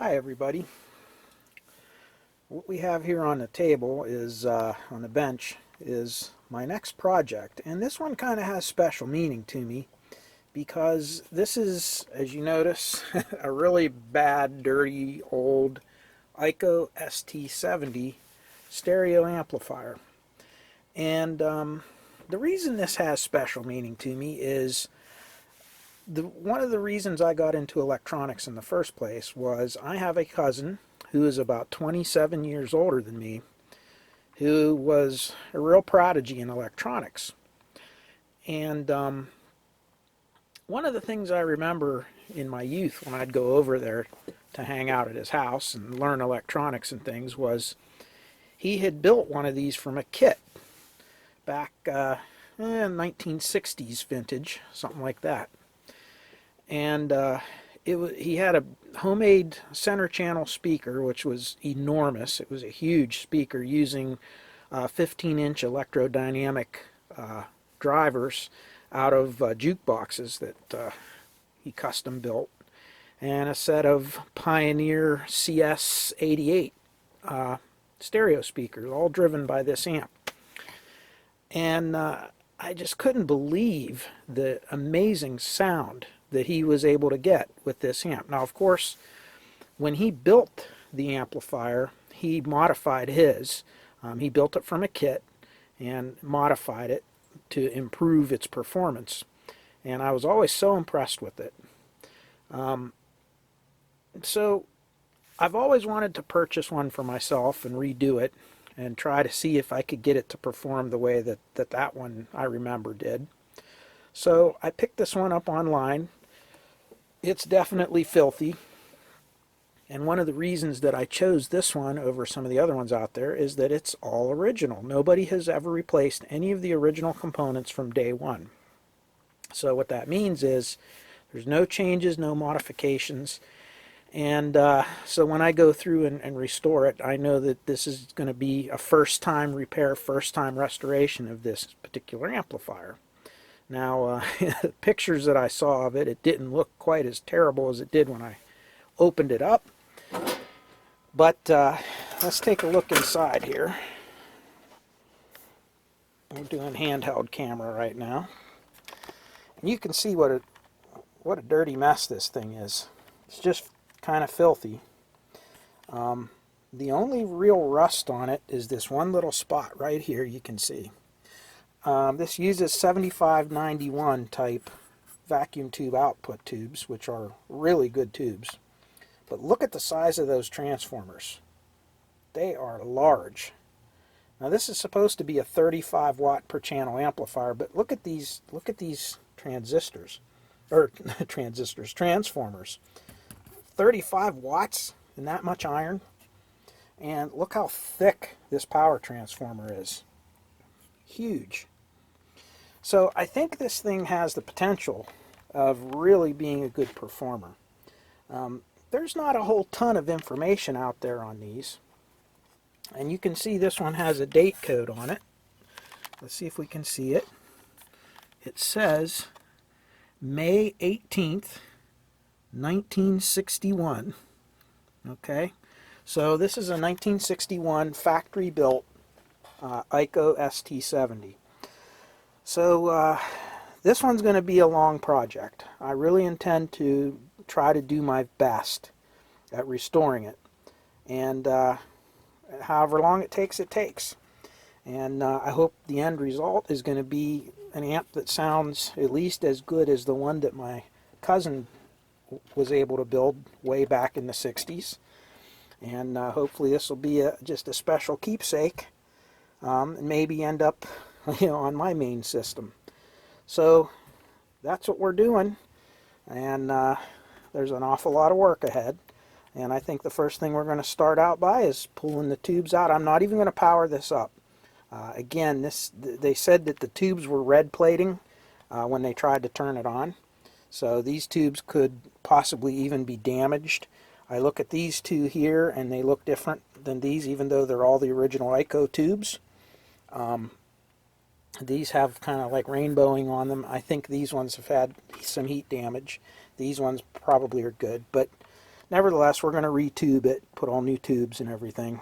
Hi everybody. What we have here on the table is, on the bench, is my next project. And this one kind of has special meaning to me because this is, as you notice, a really bad, dirty, old EICO ST70 stereo amplifier. And the reason this has special meaning to me is one of the reasons I got into electronics in the first place was I have a cousin who is about 27 years older than me, who was a real prodigy in electronics. And one of the things I remember in my youth when I'd go over there to hang out at his house and learn electronics and things was he had built one of these from a kit back 1960s vintage, something like that. And he had a homemade center channel speaker, which was enormous. It was a huge speaker using 15-inch electrodynamic drivers out of jukeboxes that he custom built, and a set of Pioneer CS88 stereo speakers, all driven by this amp. And I just couldn't believe the amazing sound that he was able to get with this amp. Now, of course, when he built the amplifier, he modified his. He built it from a kit and modified it to improve its performance. And I was always so impressed with it. So I've always wanted to purchase one for myself and redo it and try to see if I could get it to perform the way that one I remember did. So I picked this one up online. It's definitely filthy. And one of the reasons that I chose this one over some of the other ones out there is that it's all original. Nobody has ever replaced any of the original components from day one. So what that means is there's no changes, no modifications. And so when I go through and restore it, I know that this is going to be a first-time repair, first-time restoration of this particular amplifier. Now, the pictures that I saw of it, it didn't look quite as terrible as it did when I opened it up. But let's take a look inside here. I'm doing handheld camera right now. And you can see what a dirty mess this thing is. It's just kind of filthy. The only real rust on it is this one little spot right here you can see. This uses 7591 type vacuum tube output tubes, which are really good tubes. But look at the size of those transformers. They are large. Now this is supposed to be a 35 watt per channel amplifier, but look at these transistors, or transformers. 35 watts and that much iron. And look how thick this power transformer is. Huge. So I think this thing has the potential of really being a good performer. There's not a whole ton of information out there on these. And you can see this one has a date code on it. Let's see if we can see it. It says May 18th, 1961. Okay, so this is a 1961 factory-built EICO ST70. So this one's going to be a long project. I really intend to try to do my best at restoring it. And however long it takes, it takes. And I hope the end result is going to be an amp that sounds at least as good as the one that my cousin was able to build way back in the 60s. And hopefully this will be just a special keepsake, and maybe end up on my main system. So that's what we're doing, and there's an awful lot of work ahead. And I think the first thing we're going to start out by is pulling the tubes out. I'm not even going to power this up. Again, they said that the tubes were red plating when they tried to turn it on. So these tubes could possibly even be damaged. I look at these two here and they look different than these, even though they're all the original EICO tubes. These have kind of like rainbowing on them. I think these ones have had some heat damage. These ones probably are good, but nevertheless, we're going to retube it, put all new tubes and everything.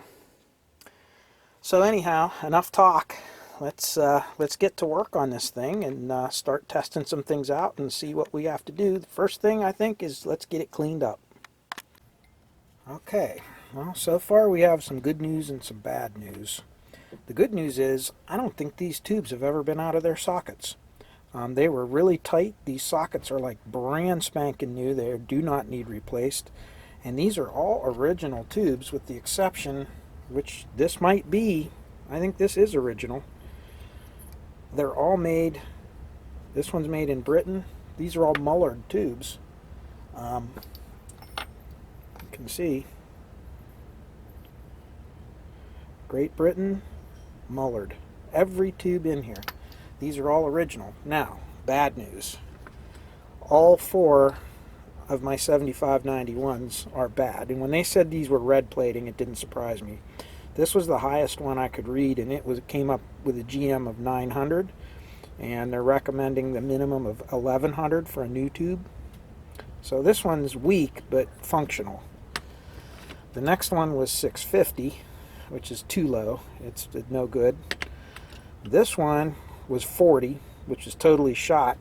So anyhow, enough talk. Let's get to work on this thing and start testing some things out and see what we have to do. The first thing I think is let's get it cleaned up. Okay, well, so far we have some good news and some bad news. The good news is I don't think these tubes have ever been out of their sockets. They were really tight. These sockets are like brand spanking new. They do not need replaced. And these are all original tubes with the exception, which this might be, I think this is original. They're all made, this one's made in Britain. These are all Mullard tubes. You can see Great Britain, Mullard. Every tube in here. These are all original. Now, bad news. All 4 of my 7591s are bad. And when they said these were red plating, it didn't surprise me. This was the highest one I could read, and it came up with a GM of 900, and they're recommending the minimum of 1100 for a new tube. So this one's weak but functional. The next one was 650, which is too low. It's no good. This one was 40, which is totally shot,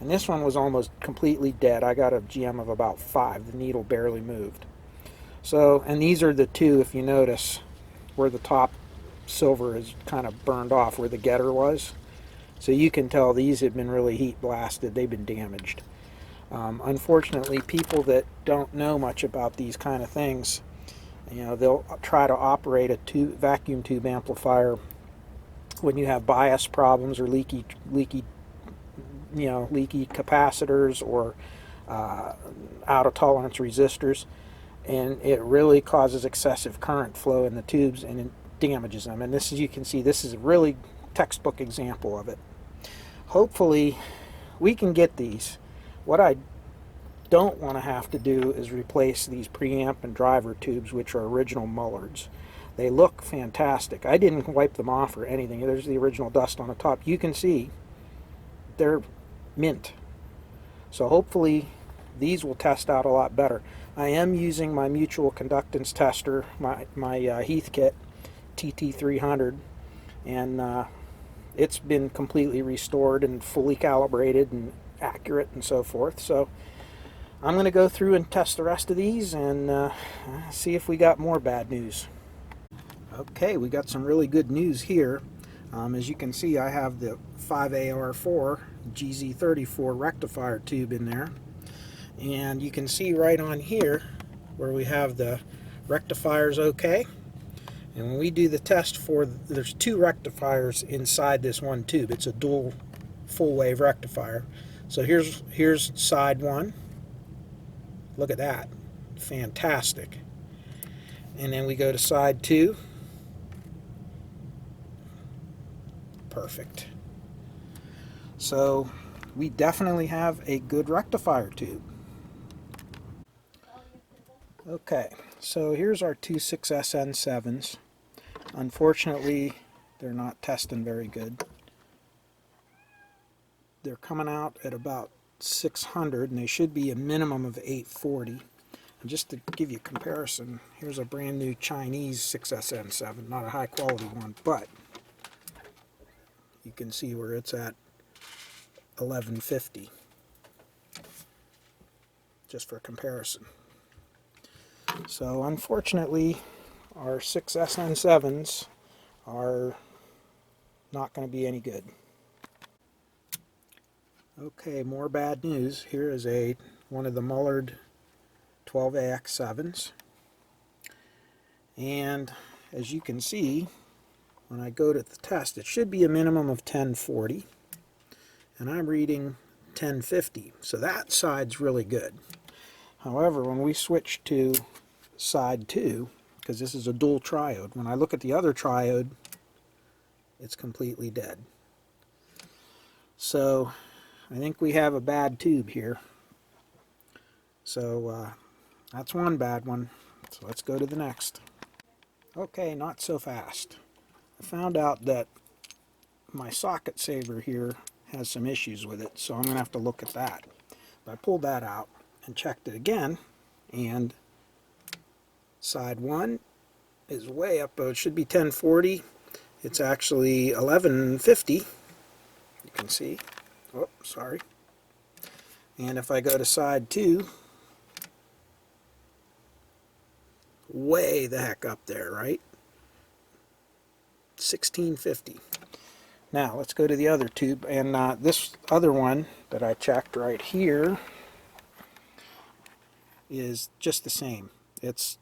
and this one was almost completely dead. I got a GM of about 5. The needle barely moved. So, and these are the 2, if you notice, where the top silver is kind of burned off, where the getter was. So you can tell these have been really heat blasted. They've been damaged. Unfortunately, people that don't know much about these kind of things, you know, they'll try to operate a vacuum tube amplifier when you have bias problems or leaky capacitors or out of tolerance resistors, and it really causes excessive current flow in the tubes and it damages them. And this, as you can see, this is a really textbook example of it. Hopefully we can get these. What I don't want to have to do is replace these preamp and driver tubes, which are original Mullards. They look fantastic. I didn't wipe them off or anything. There's the original dust on the top. You can see they're mint. So hopefully these will test out a lot better. I am using my mutual conductance tester, my Heathkit TT300, and it's been completely restored and fully calibrated and accurate and so forth. So I'm going to go through and test the rest of these and see if we got more bad news. Okay, we got some really good news here. As you can see, I have the 5AR4 GZ34 rectifier tube in there. And you can see right on here where we have the rectifiers okay. And when we do the test there's 2 rectifiers inside this one tube. It's a dual full wave rectifier. So here's side 1. Look at that. Fantastic. And then we go to side 2. Perfect. So we definitely have a good rectifier tube. Okay, so here's our 2 6SN7s. Unfortunately, they're not testing very good. They're coming out at about 600, and they should be a minimum of 840. And just to give you a comparison, here's a brand new Chinese 6SN7, not a high quality one, but you can see where it's at 1150, just for comparison. So unfortunately, our 6SN7s are not going to be any good. Okay, more bad news. Here is one of the Mullard 12AX7s. And as you can see, when I go to the test, it should be a minimum of 1040. And I'm reading 1050. So that side's really good. However, when we switch to side 2, because this is a dual triode, when I look at the other triode, it's completely dead. So I think we have a bad tube here. So that's one bad one. So let's go to the next. Okay, not so fast. I found out that my socket saver here has some issues with it, so I'm going to have to look at that. But I pulled that out and checked it again, and Side 1 is way up, it should be 1040. It's actually 1150. You can see. Oh, sorry. And if I go to side 2, way the heck up there, right? 1650. Now let's go to the other tube, and this other one that I checked right here is just the same. It's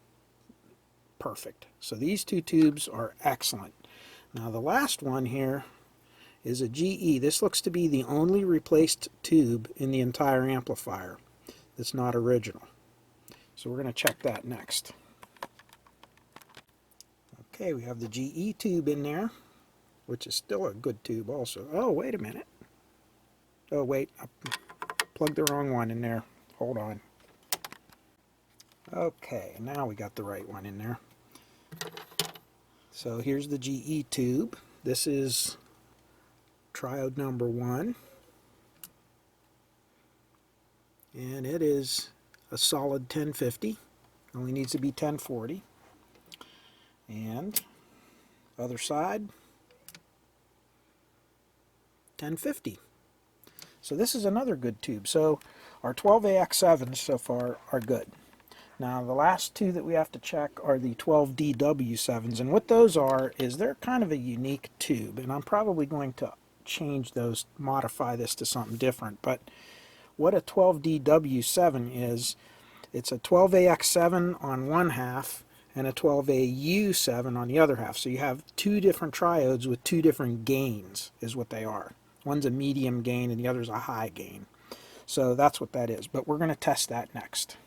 perfect. So these two tubes are excellent. Now the last one here is a GE. This looks to be the only replaced tube in the entire amplifier that's not original. So we're going to check that next. Okay, we have the GE tube in there, which is still a good tube also. Oh, wait a minute. Oh, wait. I plugged the wrong one in there. Hold on. Okay, now we got the right one in there. So here's the GE tube. This is triode number 1. And it is a solid 1050. Only needs to be 1040. And other side, 1050. So this is another good tube. So our 12AX7s so far are good. Now the last two that we have to check are the 12DW7s, and what those are is they're kind of a unique tube, and I'm probably going to change those, modify this to something different. But what a 12DW7 is, it's a 12AX7 on one half and a 12AU7 on the other half. So you have two different triodes with two different gains is what they are. One's a medium gain and the other's a high gain. So that's what that is, but we're going to test that next.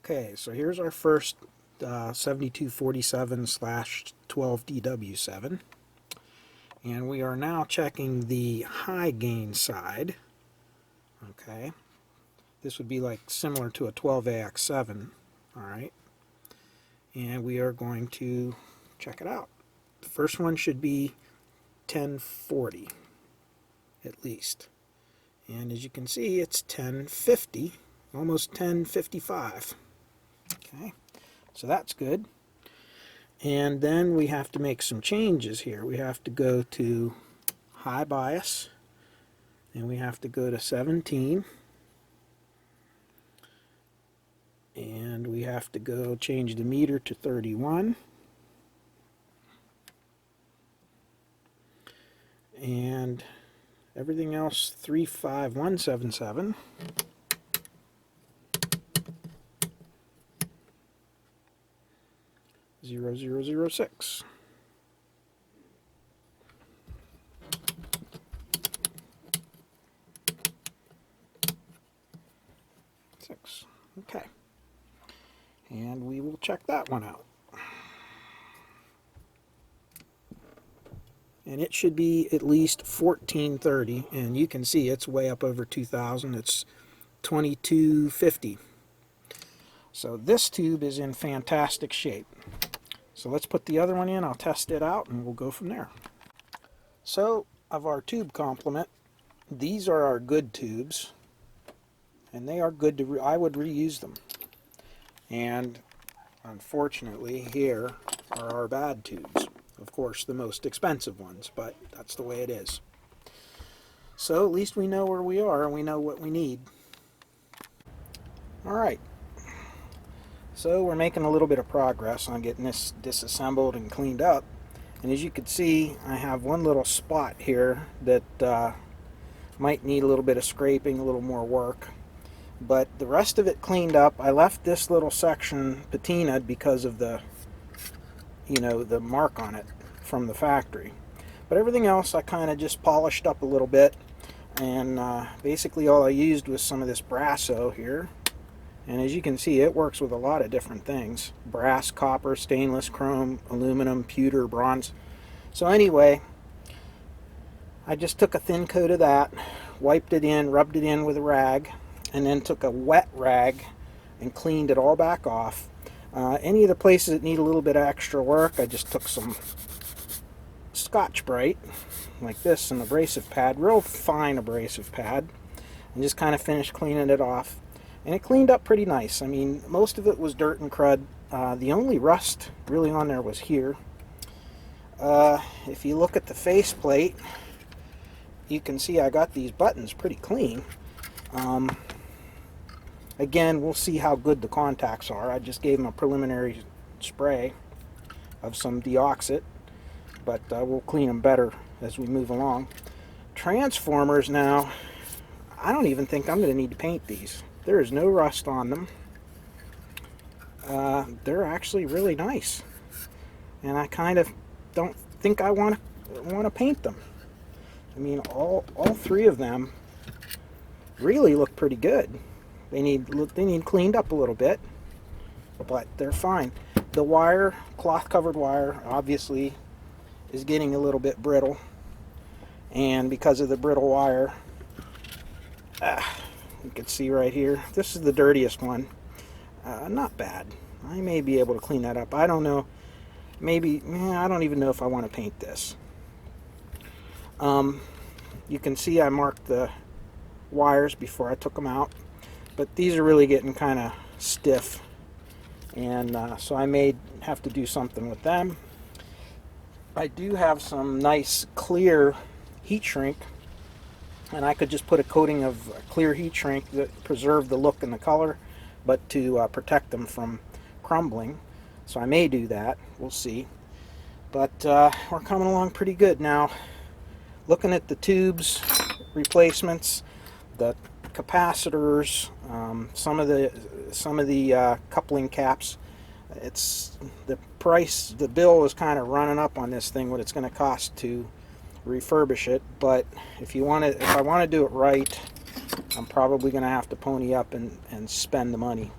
Okay, so here's our first 7247/12DW7. And we are now checking the high gain side. Okay. This would be like similar to a 12AX7, all right? And we are going to check it out. The first one should be 1040, at least. And as you can see, it's 1050, almost 1055. Okay, so that's good. And then we have to make some changes here. We have to go to high bias, and we have to go to 17. And we have to go change the meter to 31. And everything else 35177. Zero, zero, zero, 6. Okay. And we will check that one out. And it should be at least 1430, and you can see it's way up over 2000. It's 2250. So this tube is in fantastic shape. So let's put the other one in, I'll test it out, and we'll go from there. So of our tube complement, these are our good tubes, and they are good to, I would reuse them. And unfortunately here are our bad tubes. Of course the most expensive ones, but that's the way it is. So at least we know where we are and we know what we need. Alright, so we're making a little bit of progress on getting this disassembled and cleaned up. And as you can see, I have one little spot here that might need a little bit of scraping, a little more work. But the rest of it cleaned up. I left this little section patinaed because of the, you know, the mark on it from the factory. But everything else I kind of just polished up a little bit, and basically all I used was some of this Brasso here. And as you can see, it works with a lot of different things: brass, copper, stainless, chrome, aluminum, pewter, bronze. So anyway, I just took a thin coat of that, wiped it in, rubbed it in with a rag, and then took a wet rag and cleaned it all back off. Any of the places that need a little bit of extra work, I just took some Scotch-Brite, like this, an abrasive pad, real fine abrasive pad, and just kind of finished cleaning it off. And it cleaned up pretty nice. I mean, most of it was dirt and crud. The only rust really on there was here. If you look at the faceplate, you can see I got these buttons pretty clean. Again, we'll see how good the contacts are. I just gave them a preliminary spray of some deoxit, but we'll clean them better as we move along. Transformers now, I don't even think I'm going to need to paint these. There is no rust on them. They're actually really nice, and I kind of don't think I want to paint them. I mean, all three of them really look pretty good. They need cleaned up a little bit, but they're fine. The wire, cloth covered wire, obviously is getting a little bit brittle, and because of the brittle wire, you can see right here, this is the dirtiest one. Not bad. I may be able to clean that up. I don't know. Maybe, I don't even know if I want to paint this. You can see I marked the wires before I took them out, but these are really getting kind of stiff, and so I may have to do something with them. I do have some nice clear heat shrink, and I could just put a coating of clear heat shrink that preserve the look and the color, but to protect them from crumbling. So I may do that. We'll see. But we're coming along pretty good now. Looking at the tubes replacements, the capacitors, some of the coupling caps. It's the price. The bill is kind of running up on this thing. What it's going to cost to refurbish it. But if I want to do it right, I'm probably going to have to pony up and spend the money.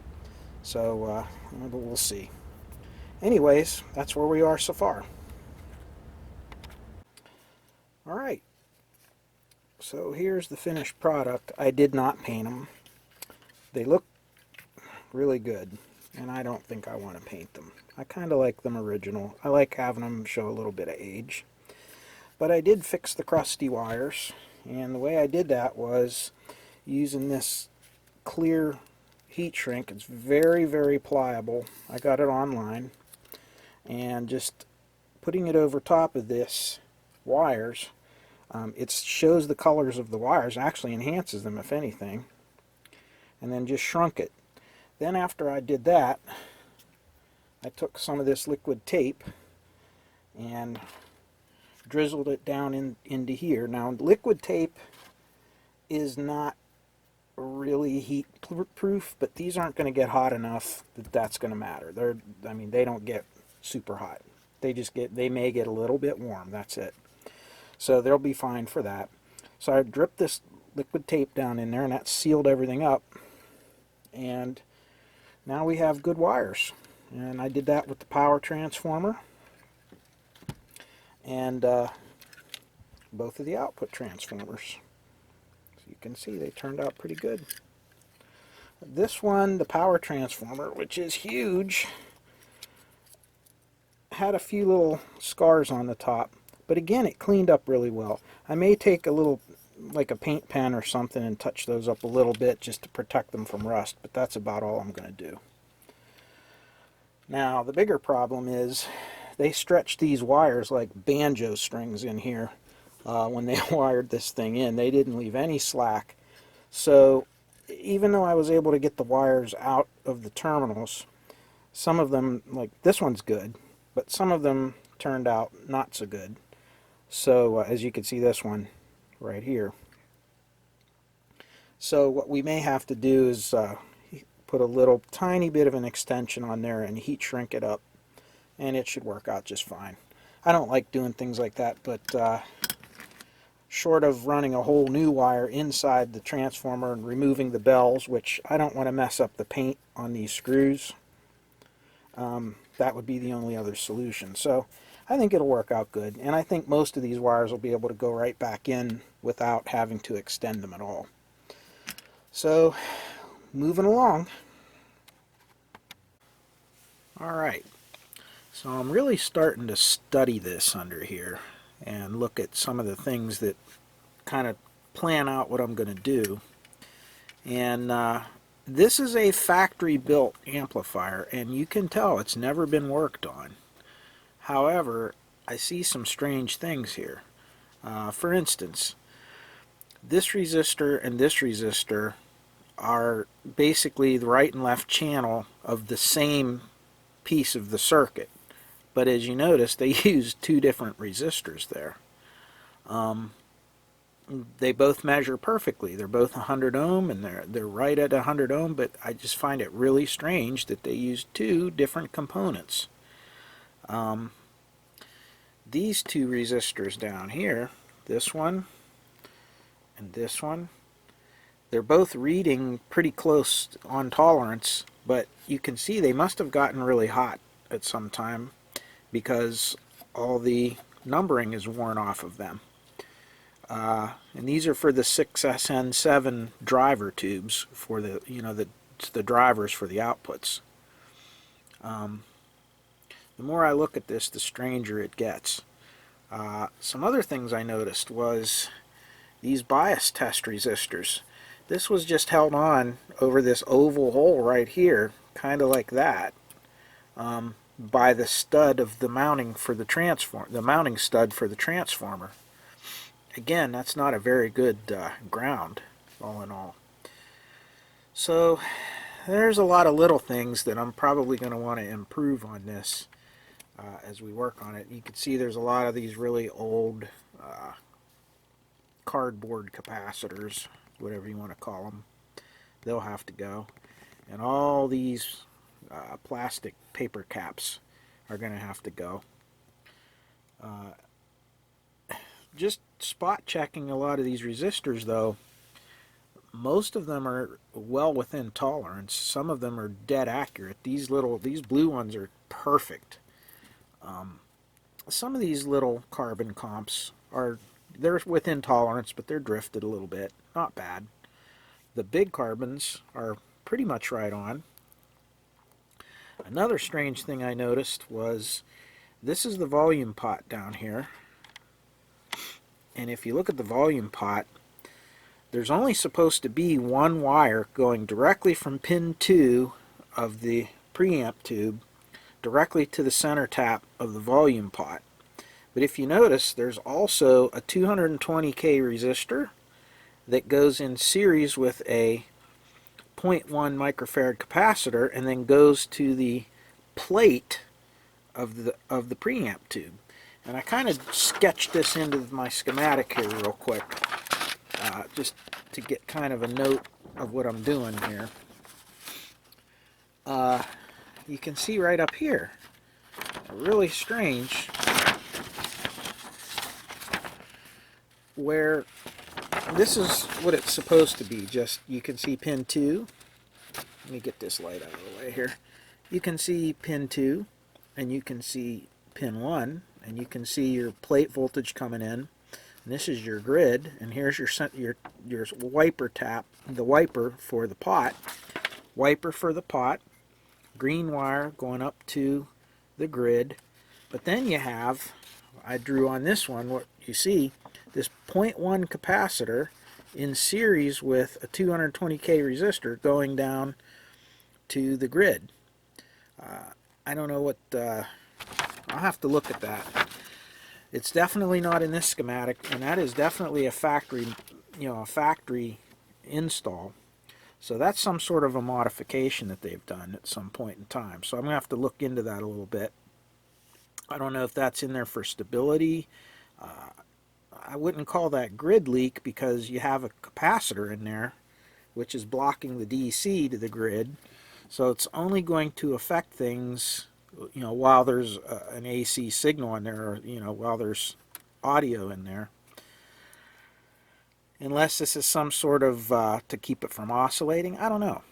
So but we'll see. Anyways, that's where we are so far. Alright, so here's the finished product. I did not paint them. They look really good, and I don't think I want to paint them. I kind of like them original. I like having them show a little bit of age. But I did fix the crusty wires, and the way I did that was using this clear heat shrink. It's very, very pliable. I got it online, and just putting it over top of this wires, it shows the colors of the wires, actually enhances them if anything, and then just shrunk it. Then after I did that, I took some of this liquid tape and drizzled it down into here. Now, liquid tape is not really heat proof, but these aren't going to get hot enough that that's going to matter. I mean, they don't get super hot. They may get a little bit warm. That's it. So they'll be fine for that. So I dripped this liquid tape down in there, and that sealed everything up. And now we have good wires. And I did that with the power transformer and both of the output transformers. So you can see they turned out pretty good. This one, the power transformer, which is huge, had a few little scars on the top, but again, it cleaned up really well. I may take a little, like a paint pen or something, and touch those up a little bit just to protect them from rust, but that's about all I'm going to do. Now, the bigger problem is they stretched these wires like banjo strings in here when they wired this thing in. They didn't leave any slack. So even though I was able to get the wires out of the terminals, some of them, like this one's good, but some of them turned out not so good. So as you can see, this one right here. So what we may have to do is put a little tiny bit of an extension on there and heat shrink it up, and it should work out just fine. I don't like doing things like that, but short of running a whole new wire inside the transformer and removing the bells, which I don't want to mess up the paint on these screws, that would be the only other solution. So I think it'll work out good, and I think most of these wires will be able to go right back in without having to extend them at all. So moving along. Alright, so I'm really starting to study this under here and look at some of the things that kind of plan out what I'm going to do. And this is a factory built amplifier, and you can tell it's never been worked on. However, I see some strange things here. For instance, this resistor and this resistor are basically the right and left channel of the same piece of the circuit. But as you notice, they use two different resistors there. They both measure perfectly. They're both 100 ohm, and they're right at 100 ohm, but I just find it really strange that they use two different components. These two resistors down here, this one and this one, they're both reading pretty close on tolerance, but you can see they must have gotten really hot at some time because all the numbering is worn off of them. And these are for the 6SN7 driver tubes for the, the drivers for the outputs. The more I look at this, the stranger it gets. Some other things I noticed was these bias test resistors. This was just held on over this oval hole right here, kind of like that, by the stud of the mounting for the transformer, the mounting stud for the transformer. Again, that's not a very good ground, all in all. So there's a lot of little things that I'm probably going to want to improve on this as we work on it. You can see there's a lot of these really old cardboard capacitors, whatever you want to call them. They'll have to go. And all these plastic paper caps are going to have to go. Just spot checking a lot of these resistors, though, most of them are well within tolerance. Some of them are dead accurate. These blue ones are perfect. Some of these little carbon comps they're within tolerance, but they're drifted a little bit. Not bad. The big carbons are pretty much right on. Another strange thing I noticed was this is the volume pot down here. And if you look at the volume pot, there's only supposed to be one wire going directly from pin 2 of the preamp tube directly to the center tap of the volume pot. But if you notice, there's also a 220K resistor that goes in series with a 0.1 microfarad capacitor and then goes to the plate of the preamp tube. And I kind of sketched this into my schematic here real quick, just to get kind of a note of what I'm doing here. You can see right up here, really strange, where this is what it's supposed to be. Just, you can see pin 2. Let me get this light out of the way here. You can see pin 2, and you can see pin 1, and you can see your plate voltage coming in. And this is your grid, and here's your wiper tap, the wiper for the pot, wiper for the pot, green wire going up to the grid. But then you have, I drew on this one, what you see, this 0.1 capacitor in series with a 220K resistor going down to the grid. I don't know what, I'll have to look at that. It's definitely not in this schematic, and that is definitely a factory, a factory install. So that's some sort of a modification that they've done at some point in time. So I'm going to have to look into that a little bit. I don't know if that's in there for stability. I wouldn't call that grid leak because you have a capacitor in there which is blocking the DC to the grid. So it's only going to affect things, while there's an AC signal in there, or, while there's audio in there. Unless this is some sort of, to keep it from oscillating, I don't know.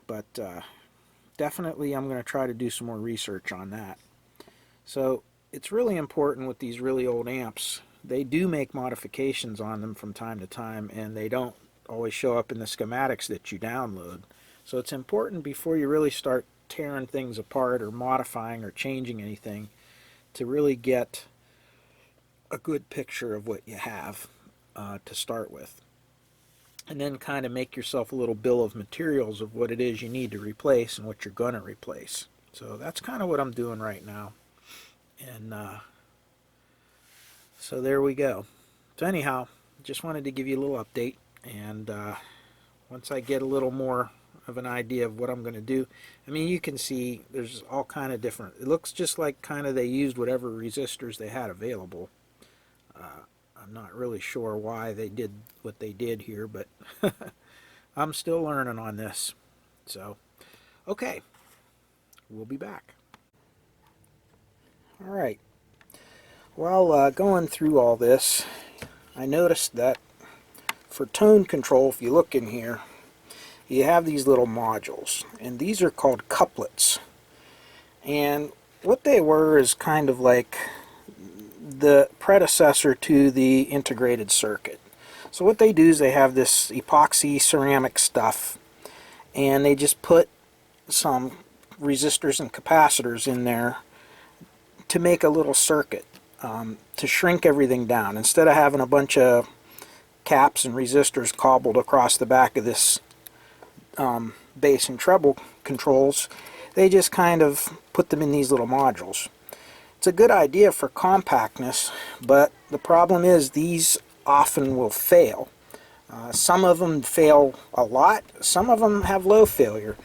But definitely I'm going to try to do some more research on that. So it's really important with these really old amps. They do make modifications on them from time to time, and they don't always show up in the schematics that you download. So it's important before you really start tearing things apart or modifying or changing anything to really get a good picture of what you have to start with. and then kind of make yourself a little bill of materials of what it is you need to replace and what you're going to replace. So that's kind of what I'm doing right now. And so there we go. So anyhow, just wanted to give you a little update, and once I get a little more of an idea of what I'm going to do, I mean, you can see there's all kind of different, it looks just like kind of they used whatever resistors they had available. I'm not really sure why they did what they did here, but I'm still learning on this. So, okay, we'll be back. All right. While going through all this, I noticed that for tone control, if you look in here, you have these little modules, and these are called couplets. And what they were is kind of like the predecessor to the integrated circuit. So what they do is they have this epoxy ceramic stuff, and they just put some resistors and capacitors in there to make a little circuit, to shrink everything down. Instead of having a bunch of caps and resistors cobbled across the back of this bass and treble controls, they just kind of put them in these little modules. It's a good idea for compactness, but the problem is these often will fail. Some of them fail a lot, some of them have low failure,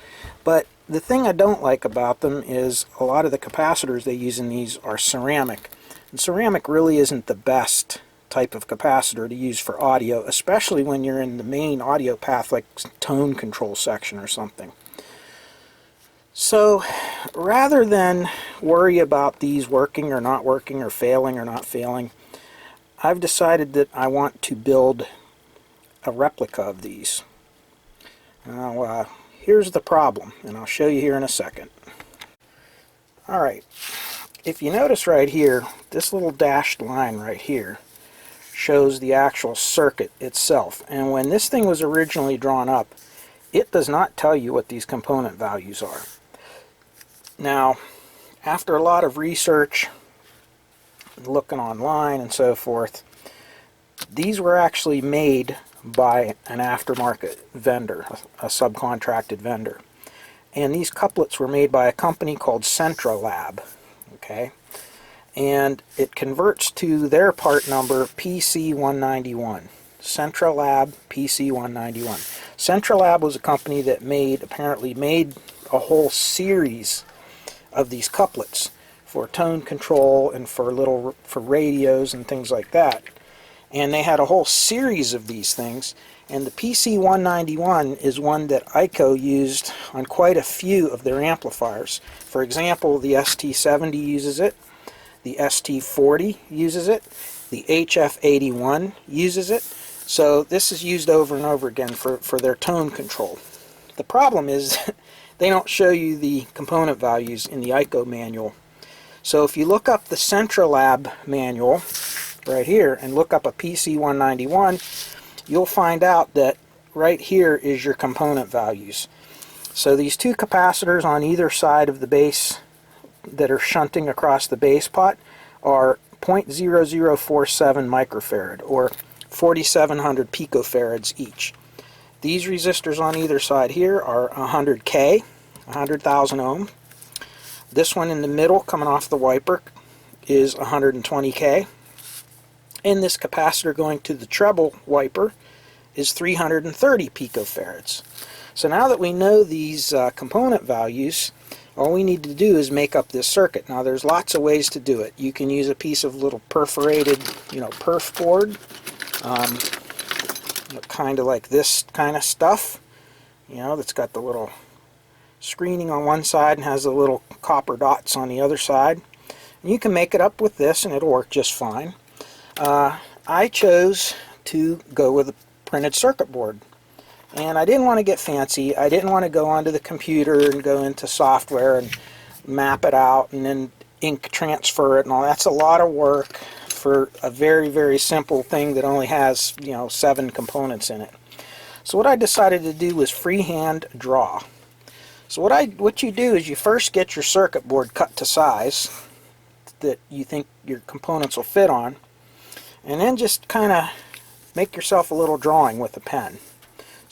but the thing I don't like about them is a lot of the capacitors they use in these are ceramic, and ceramic really isn't the best type of capacitor to use for audio, especially when you're in the main audio path like tone control section or something. So rather than worry about these working or not working or failing or not failing, I've decided that I want to build a replica of these. Now here's the problem, and I'll show you here in a second. Alright, if you notice right here, this little dashed line right here shows the actual circuit itself, and when this thing was originally drawn up, it does not tell you what these component values are. Now, after a lot of research, looking online and so forth, these were actually made by an aftermarket vendor, a subcontracted vendor. And these couplets were made by a company called Centralab. Okay? And it converts to their part number PC191. Centralab PC191. Centralab was a company that apparently made a whole series of these couplets for tone control and for radios and things like that. And they had a whole series of these things, and the PC191 is one that EICO used on quite a few of their amplifiers. For example, the ST70 uses it, the ST40 uses it, the HF81 uses it. So this is used over and over again for their tone control. The problem is they don't show you the component values in the EICO manual. So if you look up the Centralab manual right here and look up a PC191, you'll find out that right here is your component values. So these two capacitors on either side of the bass that are shunting across the bass pot are 0.0047 microfarad, or 4,700 picofarads each. These resistors on either side here are 100K, 100,000 ohm. This one in the middle coming off the wiper is 120K. And this capacitor going to the treble wiper is 330 picofarads. So now that we know these component values, all we need to do is make up this circuit. Now there's lots of ways to do it. You can use a piece of little perforated, perf board, kind of like this kind of stuff, that's got the little screening on one side and has the little copper dots on the other side. And you can make it up with this and it'll work just fine. I chose to go with a printed circuit board, and I didn't want to get fancy. I didn't want to go onto the computer and go into software and map it out and then ink transfer it and all. That's a lot of work for a very, very simple thing that only has 7 components in it. So what I decided to do was freehand draw. So what you do is you first get your circuit board cut to size that you think your components will fit on, and then just kind of make yourself a little drawing with a pen.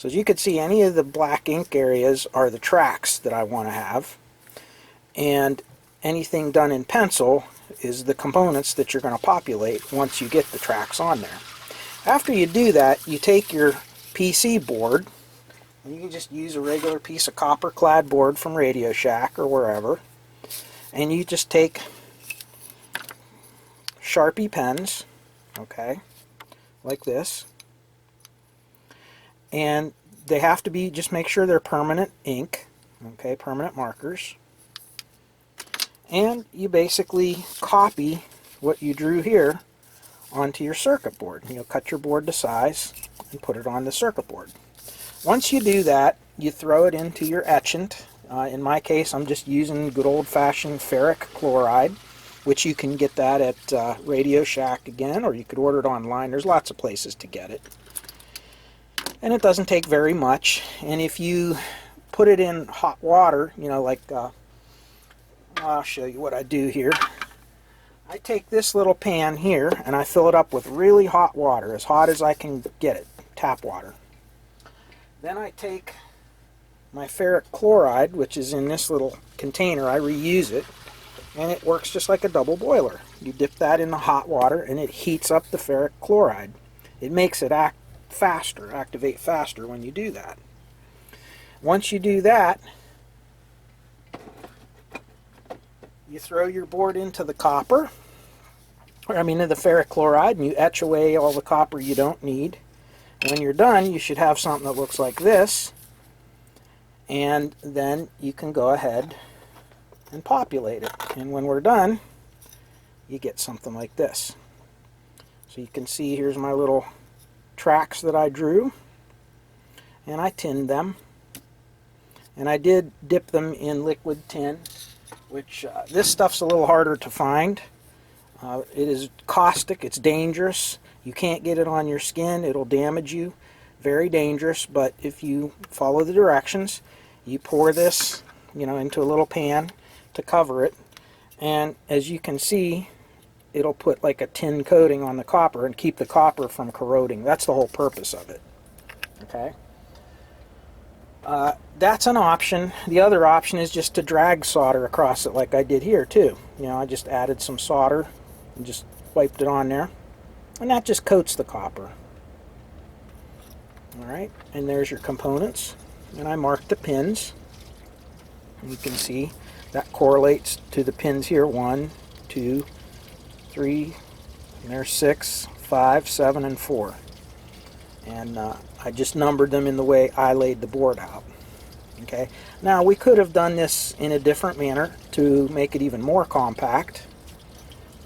So as you can see, any of the black ink areas are the tracks that I want to have, and anything done in pencil is the components that you're going to populate once you get the tracks on there. After you do that, you take your PC board, and you can just use a regular piece of copper clad board from Radio Shack or wherever, and you just take Sharpie pens, okay, like this, and they have to be, just make sure they're permanent ink, okay, permanent markers, and you basically copy what you drew here onto your circuit board. You'll cut your board to size and put it on the circuit board. Once you do that, you throw it into your etchant. In my case, I'm just using good old-fashioned ferric chloride, which you can get that at Radio Shack again, or you could order it online. There's lots of places to get it. And it doesn't take very much. And if you put it in hot water, you know, like, I'll show you what I do here. I take this little pan here and I fill it up with really hot water, as hot as I can get it, tap water. Then I take my ferric chloride, which is in this little container. I reuse it, and it works just like a double boiler. You dip that in the hot water and it heats up the ferric chloride. It makes it activate faster when you do that. Once you do that, you throw your board into the copper, into the ferric chloride, and you etch away all the copper you don't need. And when you're done, you should have something that looks like this, and then you can go ahead and populate it. And when we're done, you get something like this. So you can see here's my little tracks that I drew, and I tinned them, and I did dip them in liquid tin, which this stuff's a little harder to find. It is caustic, it's dangerous. You can't get it on your skin, it'll damage you. Very dangerous, but if you follow the directions, you pour this, into a little pan to cover it, and as you can see, it'll put like a tin coating on the copper and keep the copper from corroding. That's the whole purpose of it. Okay? That's an option. The other option is just to drag solder across it like I did here too. I just added some solder and just wiped it on there, and that just coats the copper. Alright, and there's your components, and I marked the pins. And you can see that correlates to the pins here. 1, 2, 3, and there's 6, 5, 7, and 4. And I just numbered them in the way I laid the board out. Okay. Now we could have done this in a different manner to make it even more compact,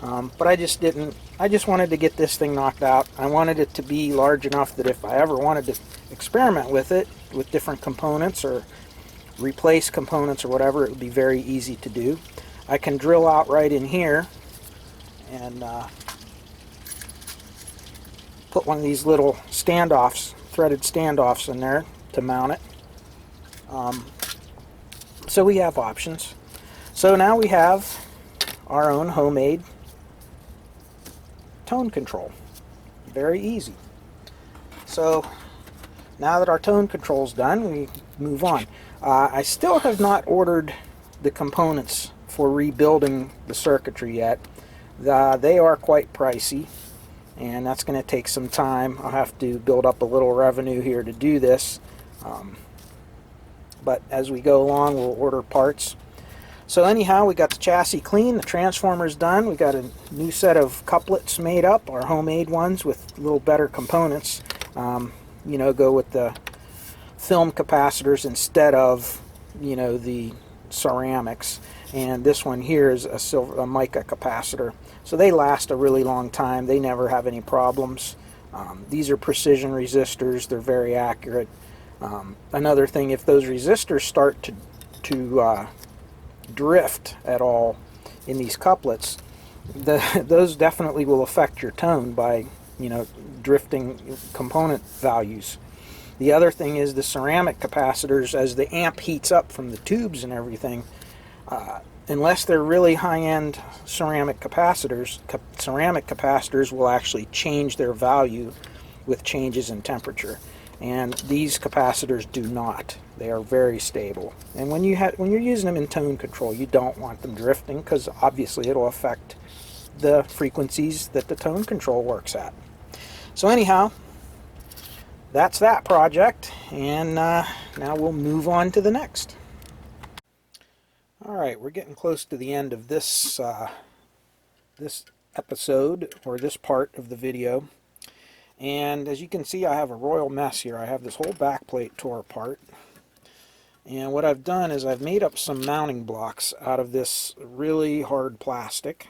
but I just didn't. I just wanted to get this thing knocked out. I wanted it to be large enough that if I ever wanted to experiment with it, with different components or replace components or whatever, it would be very easy to do. I can drill out right in here and put one of these little standoffs, threaded standoffs in there to mount it. So we have options. So now we have our own homemade tone control. Very easy. So now that our tone control is done, we move on. I still have not ordered the components for rebuilding the circuitry yet. They are quite pricey, and that's going to take some time. I'll have to build up a little revenue here to do this. But as we go along, we'll order parts. So anyhow, we got the chassis clean, the transformer's done, we got a new set of couplets made up, our homemade ones with a little better components. Go with the film capacitors instead of, the ceramics. And this one here is a mica capacitor. So they last a really long time, they never have any problems. These are precision resistors, they're very accurate. Another thing, if those resistors start to drift at all in these couplets, those definitely will affect your tone by drifting component values. The other thing is the ceramic capacitors, as the amp heats up from the tubes and everything, unless they're really high-end ceramic capacitors will actually change their value with changes in temperature. and these capacitors do not. They are very stable. And when you're using them in tone control, you don't want them drifting, because obviously it'll affect the frequencies that the tone control works at. So anyhow, that's that project, and now we'll move on to the next. Alright, we're getting close to the end of this this episode, or this part of the video. And as you can see, I have a royal mess here. I have this whole back plate tore apart. And what I've done is I've made up some mounting blocks out of this really hard plastic.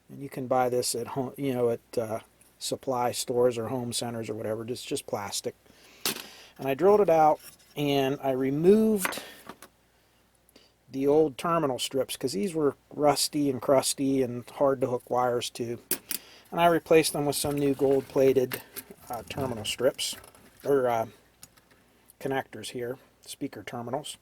And you can buy this at home, at supply stores or home centers or whatever. It's just plastic. And I drilled it out, and I removed the old terminal strips, because these were rusty and crusty and hard to hook wires to. And I replaced them with some new gold-plated terminal strips, or connectors here, speaker terminals.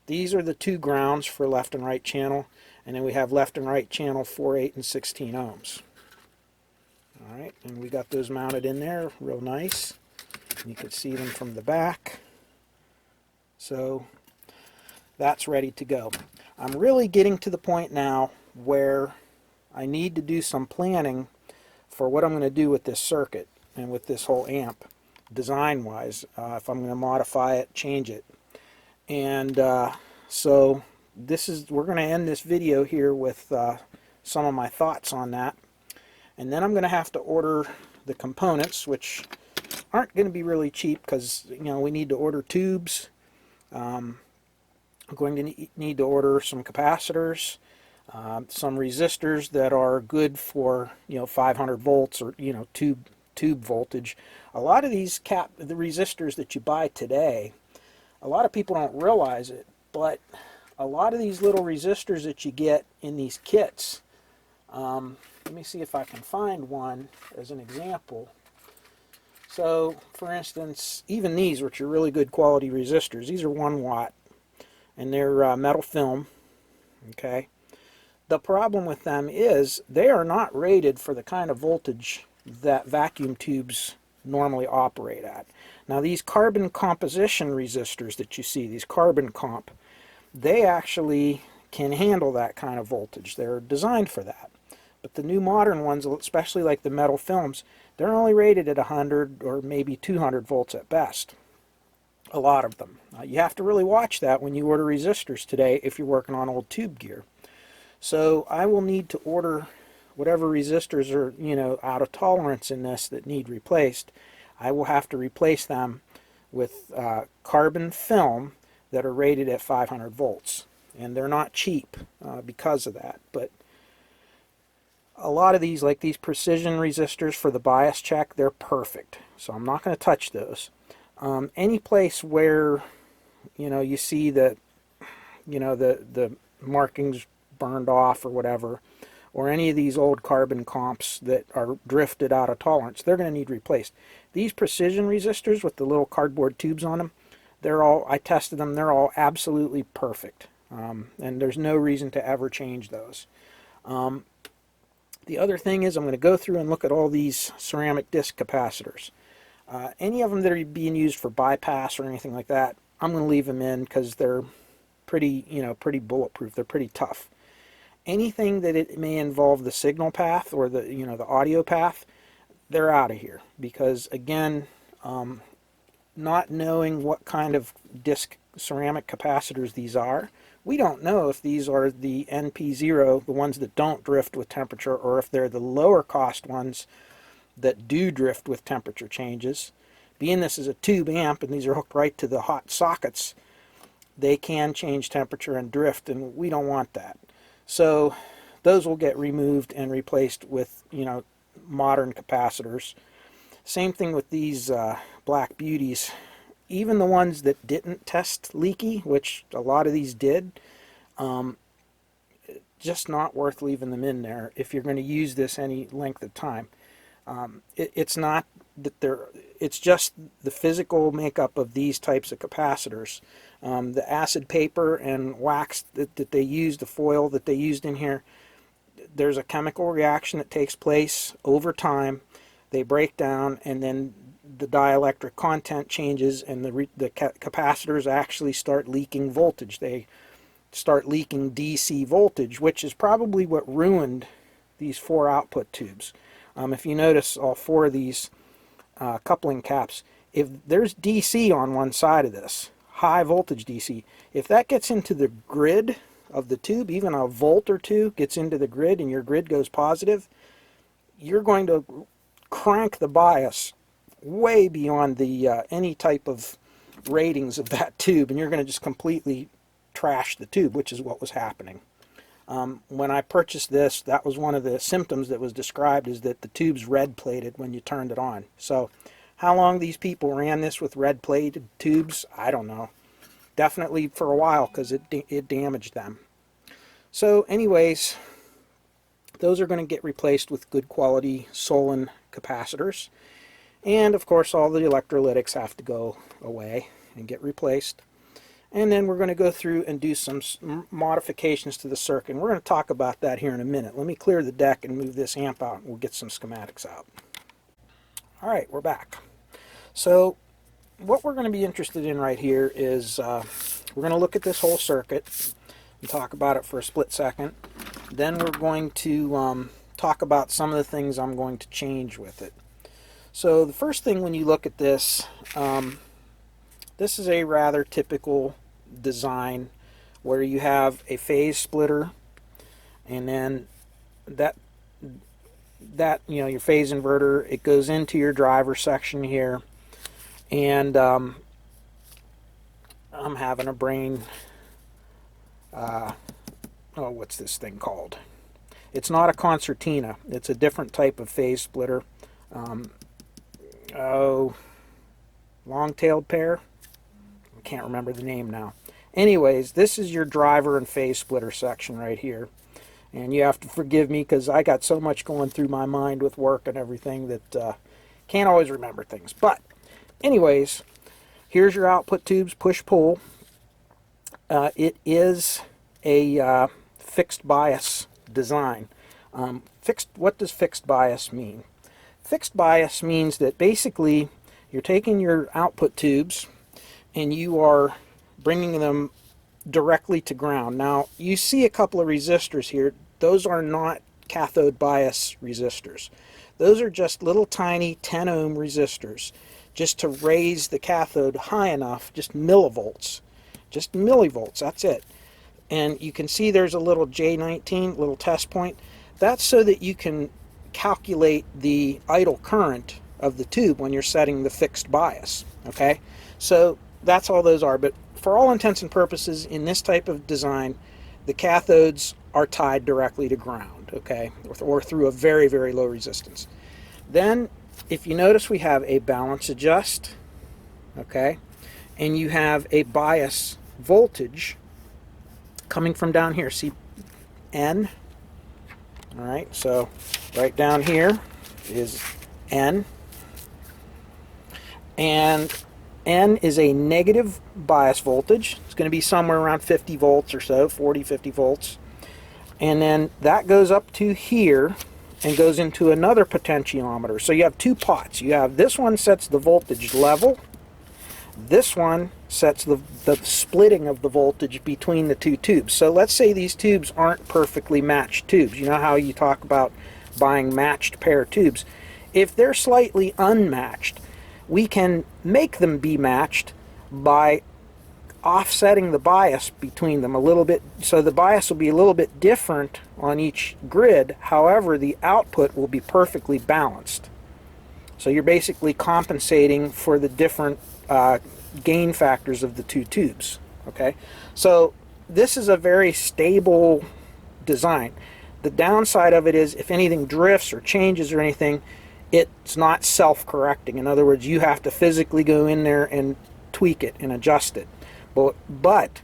These are the two grounds for left and right channel, and then we have left and right channel 4, 8, and 16 ohms. Alright, and we got those mounted in there real nice. You can see them from the back. So that's ready to go. I'm really getting to the point now where I need to do some planning for what I'm going to do with this circuit and with this whole amp, design-wise, if I'm going to modify it, change it. And so we're going to end this video here with some of my thoughts on that. And then I'm going to have to order the components, which aren't going to be really cheap, because we need to order tubes. I'm going to need to order some capacitors, some resistors that are good for 500 volts or tube voltage. A lot of these the resistors that you buy today, a lot of people don't realize it, but a lot of these little resistors that you get in these kits, let me see if I can find one as an example. So for instance, even these, which are really good quality resistors, these are 1 watt, and they're metal film. Okay, the problem with them is they are not rated for the kind of voltage that vacuum tubes normally operate at. Now these carbon composition resistors that you see, these carbon comp, they actually can handle that kind of voltage. They're designed for that. But the new modern ones, especially like the metal films, they're only rated at 100 or maybe 200 volts at best. A lot of them. You have to really watch that when you order resistors today if you're working on old tube gear. So I will need to order whatever resistors are out of tolerance in this that need replaced. I will have to replace them with carbon film that are rated at 500 volts. And they're not cheap because of that. But a lot of these, like these precision resistors for the bias check, they're perfect. So I'm not going to touch those. Any place where you see that the markings burned off or whatever, or any of these old carbon comps that are drifted out of tolerance, they're going to need replaced. These precision resistors with the little cardboard tubes on them, I tested them, they're all absolutely perfect. And there's no reason to ever change those. The other thing is I'm going to go through and look at all these ceramic disc capacitors. Any of them that are being used for bypass or anything like that, I'm going to leave them in because they're pretty bulletproof. They're pretty tough. Anything that it may involve the signal path or the audio path, they're out of here, because again, not knowing what kind of disc ceramic capacitors these are, we don't know if these are the NP0, the ones that don't drift with temperature, or if they're the lower cost ones that do drift with temperature changes. Being this is a tube amp and these are hooked right to the hot sockets, they can change temperature and drift, and we don't want that. So those will get removed and replaced with modern capacitors. Same thing with these Black Beauties. Even the ones that didn't test leaky, which a lot of these did, just not worth leaving them in there if you're going to use this any length of time. It's not that it's just the physical makeup of these types of capacitors. The acid paper and wax that they used, the foil that they used in here, there's a chemical reaction that takes place over time. They break down, and then the dielectric content changes and the capacitors actually start leaking voltage. They start leaking DC voltage, which is probably what ruined these 4 output tubes. If you notice all 4 of these coupling caps, if there's DC on one side of this, high voltage DC, if that gets into the grid of the tube, even a volt or 2 gets into the grid and your grid goes positive, you're going to crank the bias way beyond the any type of ratings of that tube, and you're going to just completely trash the tube, which is what was happening. When I purchased this, that was one of the symptoms that was described, is that the tube's red plated when you turned it on. So how long these people ran this with red plated tubes, I don't know. Definitely for a while, because it damaged them. So anyways, those are going to get replaced with good quality Solon capacitors. And of course all the electrolytics have to go away and get replaced. And then we're going to go through and do some modifications to the circuit. And we're going to talk about that here in a minute. Let me clear the deck and move this amp out, and we'll get some schematics out. Alright, we're back. So what we're going to be interested in right here is we're going to look at this whole circuit and talk about it for a split second. Then we're going to talk about some of the things I'm going to change with it. So the first thing when you look at this, this is a rather typical design where you have a phase splitter, and then that your phase inverter, it goes into your driver section here, and I'm having a brain, what's this thing called? It's not a concertina, it's a different type of phase splitter. Long-tailed pair? I can't remember the name now. Anyways, this is your driver and phase splitter section right here. And you have to forgive me because I got so much going through my mind with work and everything that can't always remember things. But anyways, here's your output tubes, push-pull. It is a fixed bias design. What does fixed bias mean? Fixed bias means that basically you're taking your output tubes and you are bringing them directly to ground. Now you see a couple of resistors here. Those are not cathode bias resistors. Those are just little tiny 10 ohm resistors just to raise the cathode high enough, just millivolts. Just millivolts, that's it. And you can see there's a little J19, little test point. That's so that you can calculate the idle current of the tube when you're setting the fixed bias. Okay, so that's all those are. But for all intents and purposes, in this type of design, the cathodes are tied directly to ground, okay, or through a very, very low resistance. Then, if you notice, we have a balance adjust, okay, and you have a bias voltage coming from down here. See, N. All right, so right down here is N, and N is a negative bias voltage. It's going to be somewhere around 50 volts or so, 40, 50 volts. And then that goes up to here and goes into another potentiometer. So you have two pots. You have this one sets the voltage level. This one sets the splitting of the voltage between the two tubes. So let's say these tubes aren't perfectly matched tubes. You know how you talk about buying matched pair tubes? If they're slightly unmatched, we can make them be matched by offsetting the bias between them a little bit, so the bias will be a little bit different on each grid. However, the output will be perfectly balanced. So you're basically compensating for the different gain factors of the two tubes. Okay, so this is a very stable design. The downside of it is if anything drifts or changes or anything, it's not self-correcting. In other words, you have to physically go in there and tweak it and adjust it. But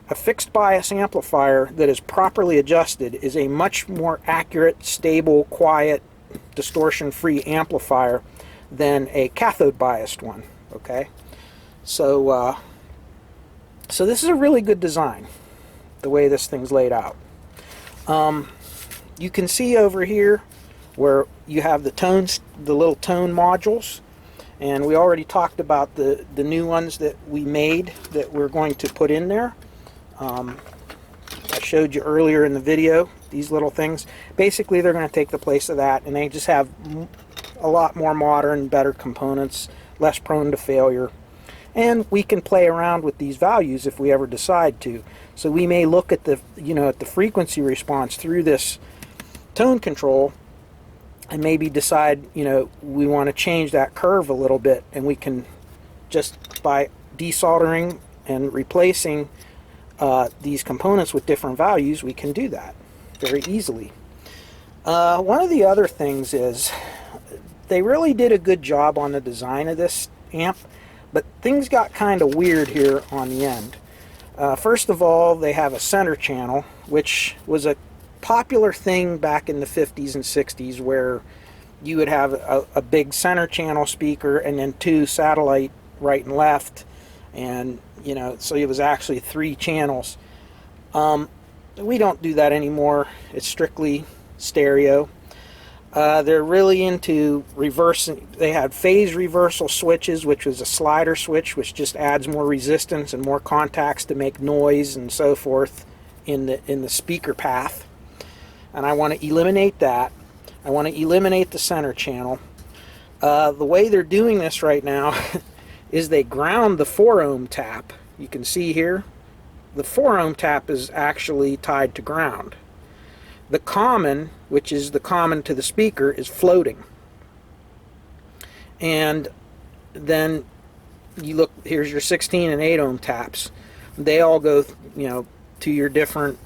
a fixed bias amplifier that is properly adjusted is a much more accurate, stable, quiet, distortion-free amplifier than a cathode biased one. Okay, so this is a really good design, the way this thing's laid out. You can see over here where you have the tones, the little tone modules, And we already talked about the new ones that we made that we're going to put in there. I showed you earlier in the video, these little things. Basically, they're going to take the place of that, and they just have a lot more modern, better components, less prone to failure. And we can play around with these values if we ever decide to. So we may look at the, at the frequency response through this tone control and maybe decide, we want to change that curve a little bit, and we can just by desoldering and replacing these components with different values, we can do that very easily. One of the other things is they really did a good job on the design of this amp, but things got kind of weird here on the end. First of all, they have a center channel, which was a popular thing back in the 50s and 60s, where you would have a big center channel speaker and then two satellite right and left, and so it was actually 3 channels. We don't do that anymore. It's strictly stereo. They're really into reversing. They had phase reversal switches, which was a slider switch, which just adds more resistance and more contacts to make noise and so forth in the speaker path. And I want to eliminate that. I want to eliminate the center channel. The way they're doing this right now is they ground the 4 ohm tap. You can see here, the 4 ohm tap is actually tied to ground. The common, which is the common to the speaker, is floating. And then you look, here's your 16 and 8 ohm taps. They all go, to your different,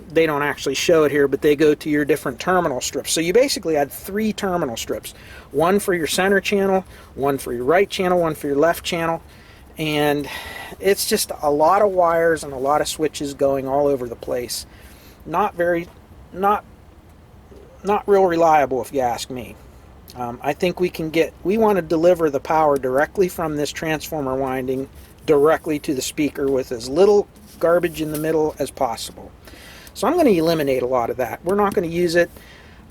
they don't actually show it here, but they go to your different terminal strips. So you basically had 3 terminal strips. One for your center channel, one for your right channel, one for your left channel. And it's just a lot of wires and a lot of switches going all over the place. Not real reliable, if you ask me. I think we want to deliver the power directly from this transformer winding directly to the speaker with as little garbage in the middle as possible. So I'm going to eliminate a lot of that. We're not going to use it.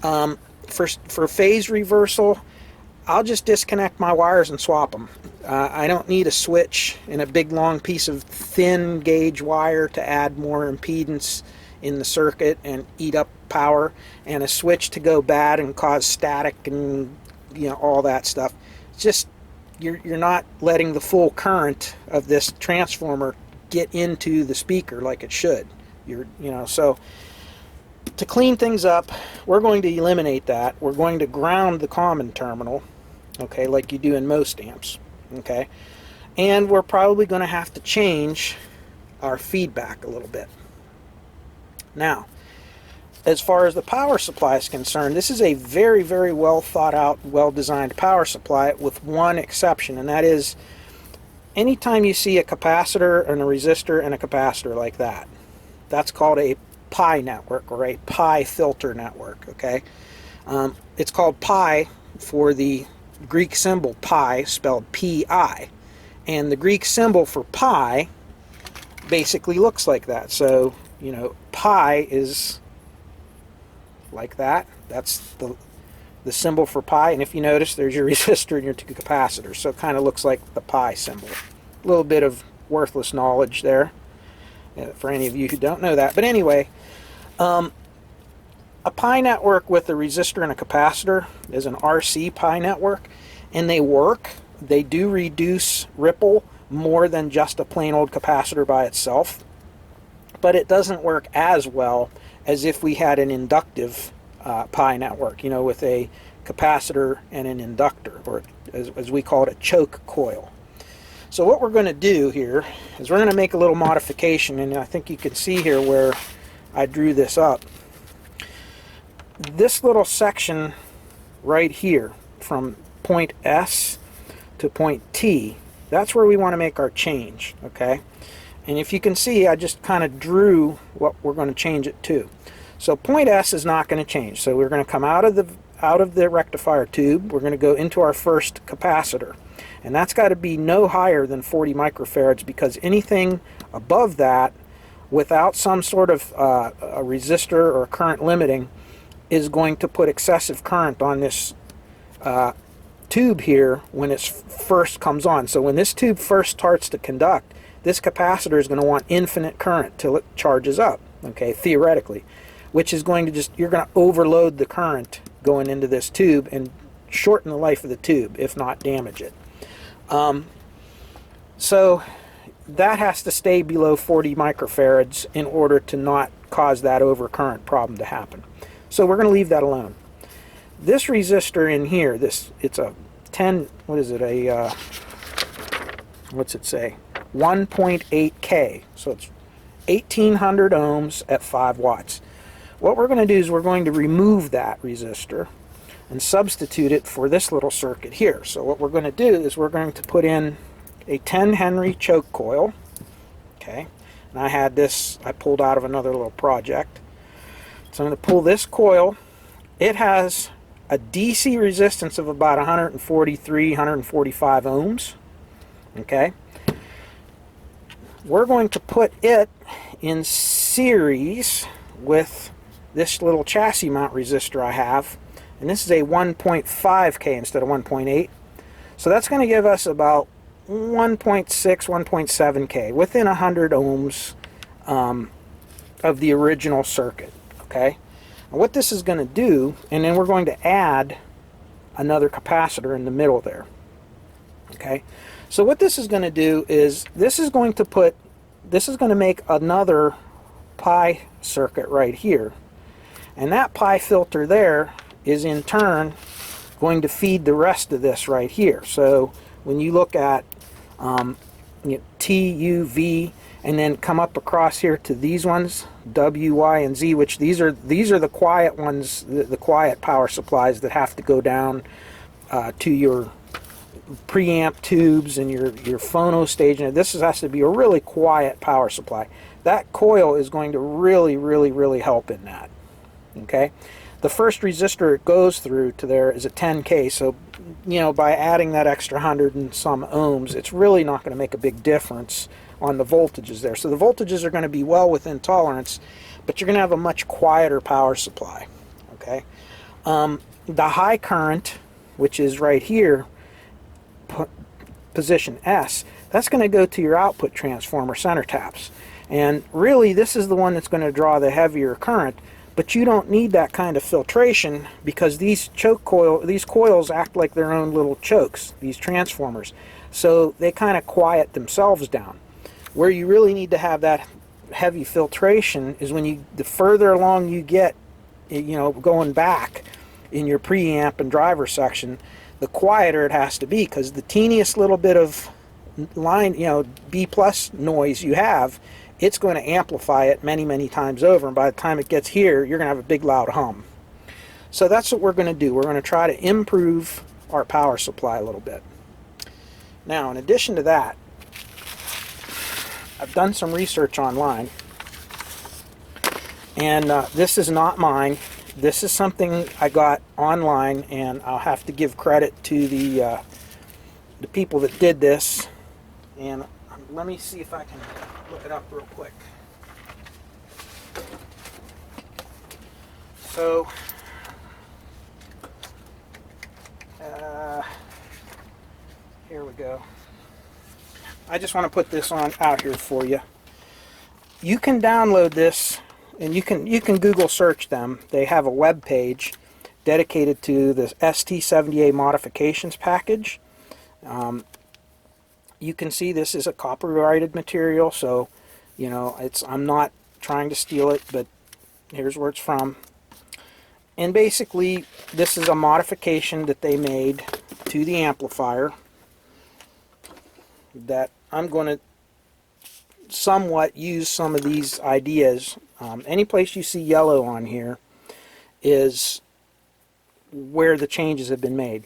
For phase reversal, I'll just disconnect my wires and swap them. I don't need a switch and a big long piece of thin gauge wire to add more impedance in the circuit and eat up power, and a switch to go bad and cause static and all that stuff. It's just you're not letting the full current of this transformer get into the speaker like it should. So to clean things up, we're going to eliminate that. We're going to ground the common terminal, okay, like you do in most amps, okay? And we're probably going to have to change our feedback a little bit. Now, as far as the power supply is concerned, this is a very, very well thought out, well designed power supply, with one exception, and that is anytime you see a capacitor and a resistor and a capacitor like that, that's called a pi network or a pi filter network, okay? It's called pi for the Greek symbol pi, spelled P-I, and the Greek symbol for pi basically looks like that. So pi is like that. That's the symbol for pi, and if you notice, there's your resistor and your 2 capacitors, so it kind of looks like the pi symbol. A little bit of worthless knowledge there for any of you who don't know that. But anyway, a pi network with a resistor and a capacitor is an RC pi network, and they work. They do reduce ripple more than just a plain old capacitor by itself, but it doesn't work as well as if we had an inductive pi network, with a capacitor and an inductor, or as we call it, a choke coil. So what we're going to do here is we're going to make a little modification, and I think you can see here where I drew this up. This little section right here, from point S to point T, that's where we want to make our change, okay? And if you can see, I just kind of drew what we're going to change it to. So point S is not going to change. So we're going to come out of the rectifier tube. We're going to go into our first capacitor, and that's got to be no higher than 40 microfarads, because anything above that without some sort of a resistor or current limiting is going to put excessive current on this tube here when it first comes on. So when this tube first starts to conduct, this capacitor is going to want infinite current till it charges up, okay, theoretically, which is going to you're going to overload the current going into this tube and shorten the life of the tube, if not damage it. So that has to stay below 40 microfarads in order to not cause that overcurrent problem to happen. So we're going to leave that alone. This resistor in here, it's a 10, what is it, what's it say? 1.8K. So it's 1800 ohms at 5 watts. What we're going to do is we're going to remove that resistor and substitute it for this little circuit here. So what we're going to do is we're going to put in a 10 Henry choke coil. Okay, and I had this, I pulled out of another little project. So I'm going to pull this coil. It has a DC resistance of about 143, 145 ohms. Okay, we're going to put it in series with this little chassis mount resistor I have, and this is a 1.5K instead of 1.8. So that's going to give us about 1.6, 1.7K, within 100 ohms of the original circuit. Okay, and what this is going to do, and then we're going to add another capacitor in the middle there. Okay, so what this is going to do is this is going to make another pi circuit right here, and that pi filter there is in turn going to feed the rest of this right here. So when you look at T, U, V, and then come up across here to these ones, W, Y, and Z, which these are the quiet ones, the quiet power supplies that have to go down to your preamp tubes and your phono stage, and this has to be a really quiet power supply. That coil is going to really help in that. Okay, the first resistor it goes through to there is a 10K, so you know, by adding that extra 100 and some ohms, it's really not going to make a big difference on the voltages there. So the voltages are going to be well within tolerance, but you're going to have a much quieter power supply. Okay, the high current, which is right here, position S, that's going to go to your output transformer center taps, and really this is the one that's going to draw the heavier current. But you don't need that kind of filtration because these coils act like their own little chokes, these transformers. So they kind of quiet themselves down. Where you really need to have that heavy filtration is when the further along you get, you know, going back in your preamp and driver section, the quieter it has to be, because the teeniest little bit of line, you know, B plus noise you have, it's going to amplify it many times over, and by the time it gets here, you're going to have a big loud hum. So that's what we're going to do. We're going to try to improve our power supply a little bit. Now, in addition to that, I've done some research online, and this is not mine. This is something I got online, and I'll have to give credit to the people that did this. And let me see if I can look it up real quick. So, here we go. I just want to put this on out here for you. You can download this, and you can Google search them. They have a web page dedicated to the ST70A modifications package. You can see this is a copyrighted material, so you know I'm not trying to steal it, but here's where it's from. And basically, this is a modification that they made to the amplifier that I'm going to somewhat use some of these ideas. Any place you see yellow on here is where the changes have been made.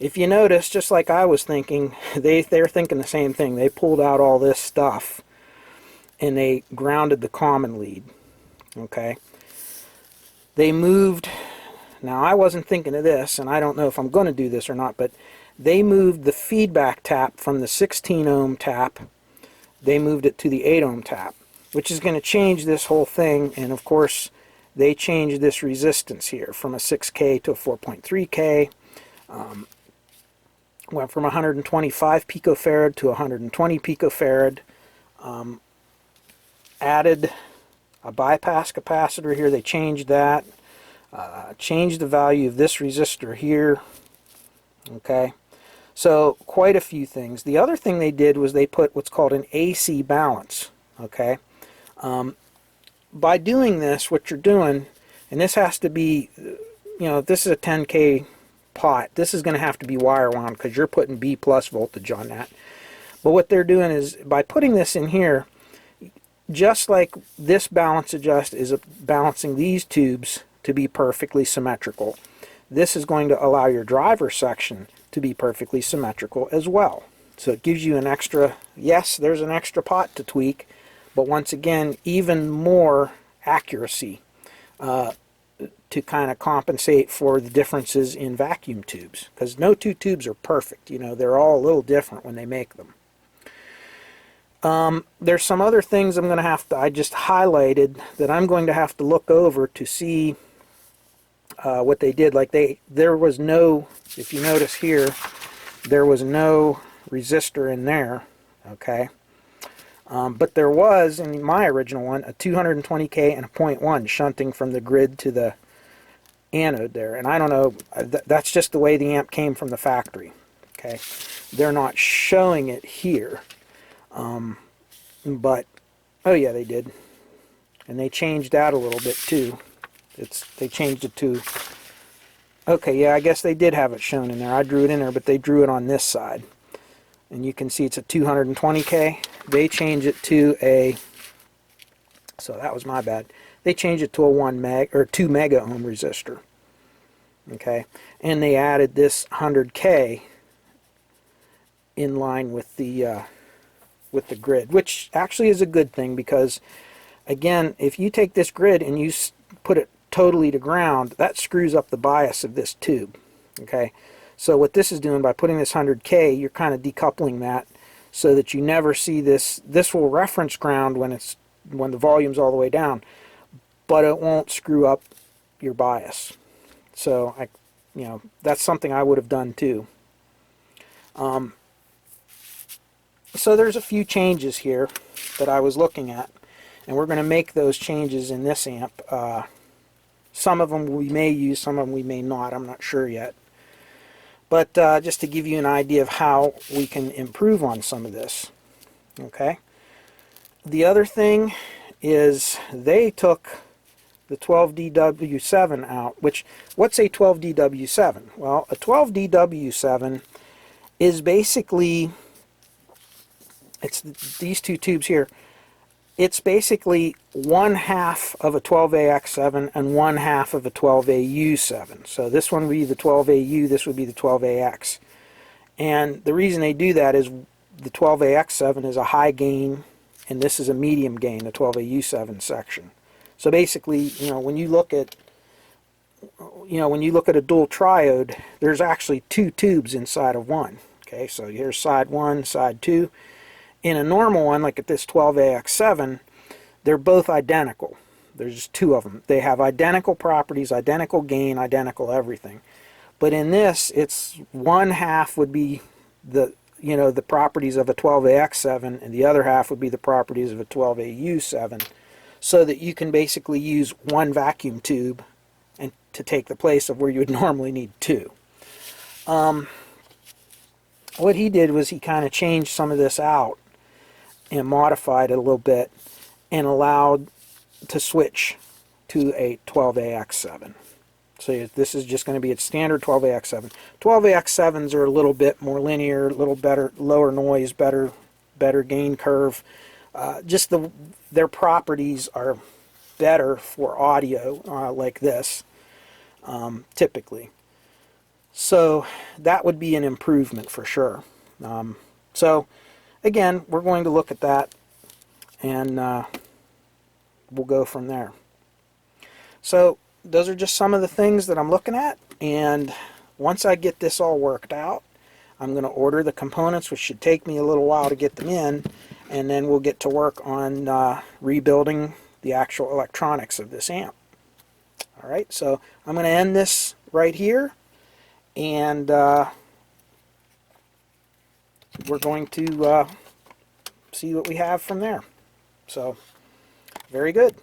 If you notice, just like I was thinking, they're thinking the same thing. They pulled out all this stuff and they grounded the common lead. Okay, they moved. Now I wasn't thinking of this, and I don't know if I'm going to do this or not, but they moved the feedback tap from the 16 ohm tap, they moved it to the 8 ohm tap, which is going to change this whole thing. And of course they changed this resistance here from a 6K to a 4.3K. Went from 125 picofarad to 120 picofarad. Added a bypass capacitor here. They changed that. Changed the value of this resistor here. Okay, so quite a few things. The other thing they did was they put what's called an AC balance. Okay, by doing this, what you're doing, and this has to be, if this is a 10K pot, this is going to have to be wire wound because you're putting B plus voltage on that. But what they're doing is, by putting this in here, just like this balance adjust is balancing these tubes to be perfectly symmetrical, this is going to allow your driver section to be perfectly symmetrical as well. So it gives you an extra, yes, there's an extra pot to tweak, but once again, even more accuracy to kind of compensate for the differences in vacuum tubes, because no two tubes are perfect. They're all a little different when they make them. There's some other things I'm going to have to, I just highlighted, that I'm going to have to look over to see what they did. Like there was no, if you notice here, there was no resistor in there, okay? But there was, in my original one, a 220K and a 0.1 shunting from the grid to the anode there. And I don't know, that's just the way the amp came from the factory, okay? They're not showing it here. But, oh yeah, they did. And they changed that a little bit too. They changed it to, okay, yeah, I guess they did have it shown in there. I drew it in there, but they drew it on this side. And you can see it's a 220K. They changed it to a, so that was my bad. They changed it to a 2 mega ohm resistor. Okay, and they added this 100K in line with the grid, which actually is a good thing, because again, if you take this grid and you put it totally to ground, that screws up the bias of this tube. Okay, so what this is doing, by putting this 100K, you're kind of decoupling that so that you never see this. This will reference ground when the volume's all the way down, but it won't screw up your bias. So that's something I would have done too. So there's a few changes here that I was looking at, and we're going to make those changes in this amp. Some of them we may use, some of them we may not. I'm not sure yet. But just to give you an idea of how we can improve on some of this. Okay. The other thing is they took the 12DW7 out, which, what's a 12DW7? Well, a 12DW7 is basically, it's these two tubes here. It's basically 1/2 of a 12AX7 and 1/2 of a 12AU7. So this one would be the 12AU, this would be the 12AX. And the reason they do that is the 12AX7 is a high gain, and this is a medium gain, the 12AU7 section. So basically, when you look at a dual triode, there's actually two tubes inside of one. Okay, so here's side 1, side 2. In a normal one, like at this 12AX7, they're both identical. There's just two of them. They have identical properties, identical gain, identical everything. But in this, it's 1/2 would be the properties of a 12AX7, and the other half would be the properties of a 12AU7, so that you can basically use one vacuum tube and to take the place of where you would normally need two. What he did was he kind of changed some of this out and modified it a little bit and allowed to switch to a 12AX7. So this is just going to be its standard 12AX7. 12AX7s are a little bit more linear, a little better, lower noise, better gain curve. Just their properties are better for audio like this, typically. So that would be an improvement for sure. So again, we're going to look at that, and we'll go from there. So those are just some of the things that I'm looking at, and once I get this all worked out, I'm going to order the components, which should take me a little while to get them in, and then we'll get to work on rebuilding the actual electronics of this amp. Alright, so I'm going to end this right here, and we're going to see what we have from there. So, very good.